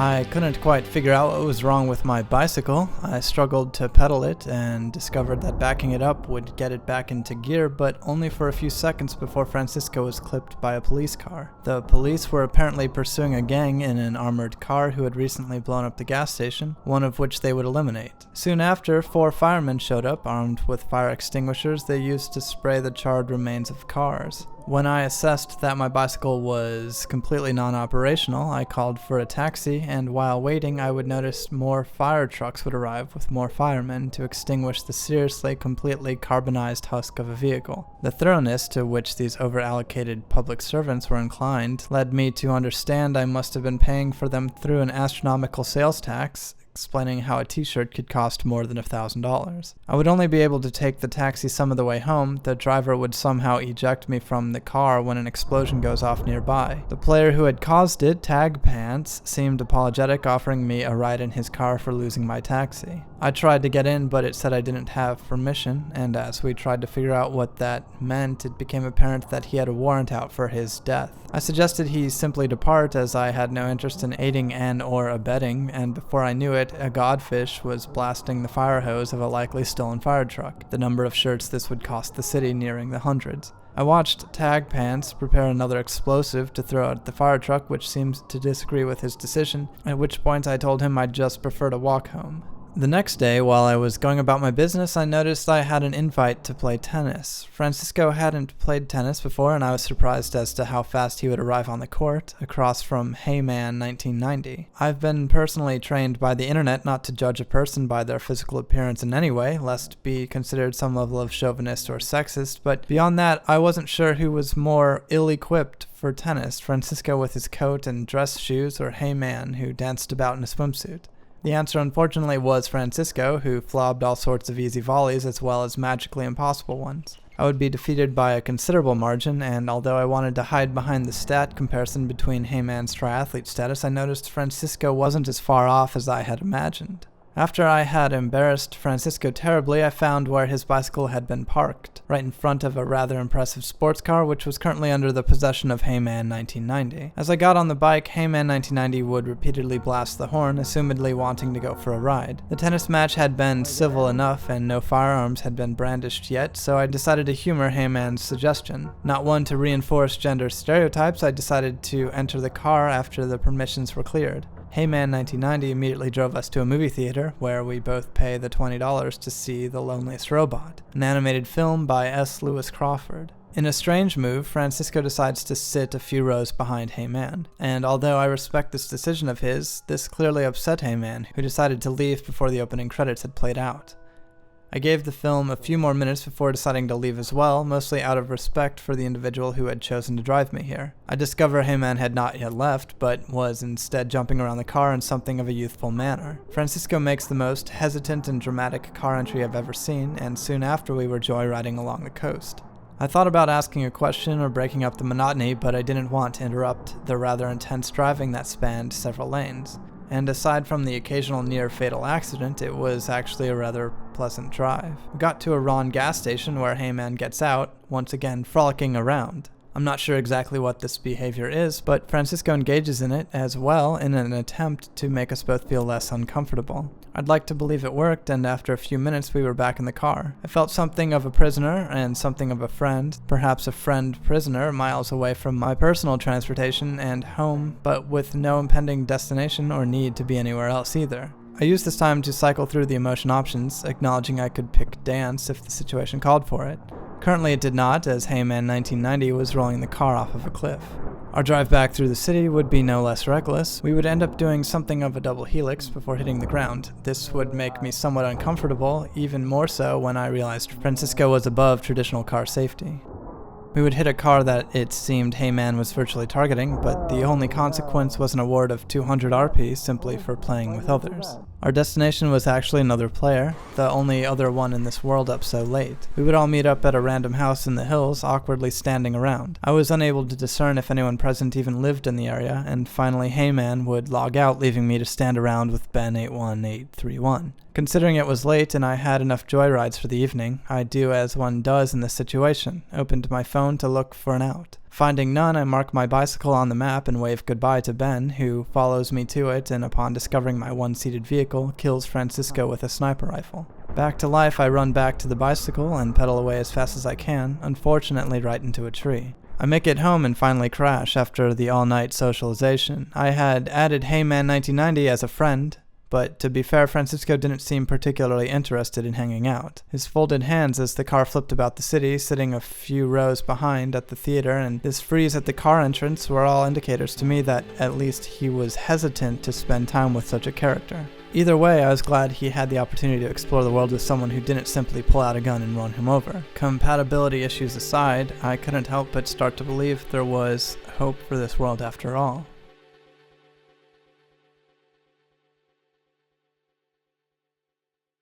I couldn't quite figure out what was wrong with my bicycle. I struggled to pedal it and discovered that backing it up would get it back into gear, but only for a few seconds before Francisco was clipped by a police car. The police were apparently pursuing a gang in an armored car who had recently blown up the gas station, one of which they would eliminate. Soon after, 4 firemen showed up, armed with fire extinguishers they used to spray the charred remains of cars. When I assessed that my bicycle was completely non-operational, I called for a taxi, and while waiting I would notice more fire trucks would arrive with more firemen to extinguish the seriously completely carbonized husk of a vehicle. The thoroughness to which these over-allocated public servants were inclined led me to understand I must have been paying for them through an astronomical sales tax, explaining how a t-shirt could cost more than $1,000. I would only be able to take the taxi some of the way home. The driver would somehow eject me from the car when an explosion goes off nearby. The player who had caused it, Tag Pants, seemed apologetic, offering me a ride in his car for losing my taxi. I tried to get in, but it said I didn't have permission, and as we tried to figure out what that meant, it became apparent that he had a warrant out for his death. I suggested he simply depart, as I had no interest in aiding and or abetting, and before I knew it, a godfish was blasting the fire hose of a likely stolen fire truck, the number of shirts this would cost the city nearing the hundreds. I watched Tag Pants prepare another explosive to throw at the fire truck, which seemed to disagree with his decision, at which point I told him I'd just prefer to walk home. The next day, while I was going about my business, I noticed I had an invite to play tennis. Francisco hadn't played tennis before, and I was surprised as to how fast he would arrive on the court, across from Hey Man 1990. I've been personally trained by the internet not to judge a person by their physical appearance in any way, lest be considered some level of chauvinist or sexist, but beyond that, I wasn't sure who was more ill-equipped for tennis, Francisco with his coat and dress shoes, or Hey Man, who danced about in a swimsuit. The answer, unfortunately, was Francisco, who flobbed all sorts of easy volleys as well as magically impossible ones. I would be defeated by a considerable margin, and although I wanted to hide behind the stat comparison between Heyman's triathlete status, I noticed Francisco wasn't as far off as I had imagined. After I had embarrassed Francisco terribly, I found where his bicycle had been parked, right in front of a rather impressive sports car which was currently under the possession of Hey Man 1990. As I got on the bike, Hey Man 1990 would repeatedly blast the horn, assumedly wanting to go for a ride. The tennis match had been civil enough and no firearms had been brandished yet, so I decided to humor Hey Man's suggestion. Not one to reinforce gender stereotypes, I decided to enter the car after the permissions were cleared. Hey Man 1990 immediately drove us to a movie theater, where we both pay the $20 to see The Loneliest Robot, an animated film by S. Lewis Crawford. In a strange move, Francisco decides to sit a few rows behind Hey Man, and although I respect this decision of his, this clearly upset Hey Man, who decided to leave before the opening credits had played out. I gave the film a few more minutes before deciding to leave as well, mostly out of respect for the individual who had chosen to drive me here. I discover Hey Man had not yet left, but was instead jumping around the car in something of a youthful manner. Francisco makes the most hesitant and dramatic car entry I've ever seen, and soon after we were joyriding along the coast. I thought about asking a question or breaking up the monotony, but I didn't want to interrupt the rather intense driving that spanned several lanes. And aside from the occasional near-fatal accident, it was actually a rather pleasant drive. We got to a Ron gas station where Hey Man gets out, once again frolicking around. I'm not sure exactly what this behavior is, but Francisco engages in it as well in an attempt to make us both feel less uncomfortable. I'd like to believe it worked, and after a few minutes we were back in the car. I felt something of a prisoner and something of a friend, perhaps a friend-prisoner miles away from my personal transportation and home, but with no impending destination or need to be anywhere else either. I used this time to cycle through the emotion options, acknowledging I could pick dance if the situation called for it. Currently it did not, as Hey Man 1990 was rolling the car off of a cliff. Our drive back through the city would be no less reckless. We would end up doing something of a double helix before hitting the ground. This would make me somewhat uncomfortable, even more so when I realized Francisco was above traditional car safety. We would hit a car that it seemed Hey Man was virtually targeting, but the only consequence was an award of 200 RP simply for playing with others. Our destination was actually another player, the only other one in this world up so late. We would all meet up at a random house in the hills, awkwardly standing around. I was unable to discern if anyone present even lived in the area, and finally Heyman would log out, leaving me to stand around with Ben81831. Considering it was late and I had enough joyrides for the evening, I do as one does in this situation, opened my phone to look for an out. Finding none, I mark my bicycle on the map and wave goodbye to Ben, who follows me to it and upon discovering my one-seated vehicle, kills Francisco with a sniper rifle. Back to life, I run back to the bicycle and pedal away as fast as I can, unfortunately right into a tree. I make it home and finally crash after the all-night socialization. I had added Heyman1990 as a friend, but to be fair, Francisco didn't seem particularly interested in hanging out. His folded hands as the car flipped about the city, sitting a few rows behind at the theater, and his freeze at the car entrance were all indicators to me that at least he was hesitant to spend time with such a character. Either way, I was glad he had the opportunity to explore the world with someone who didn't simply pull out a gun and run him over. Compatibility issues aside, I couldn't help but start to believe there was hope for this world after all.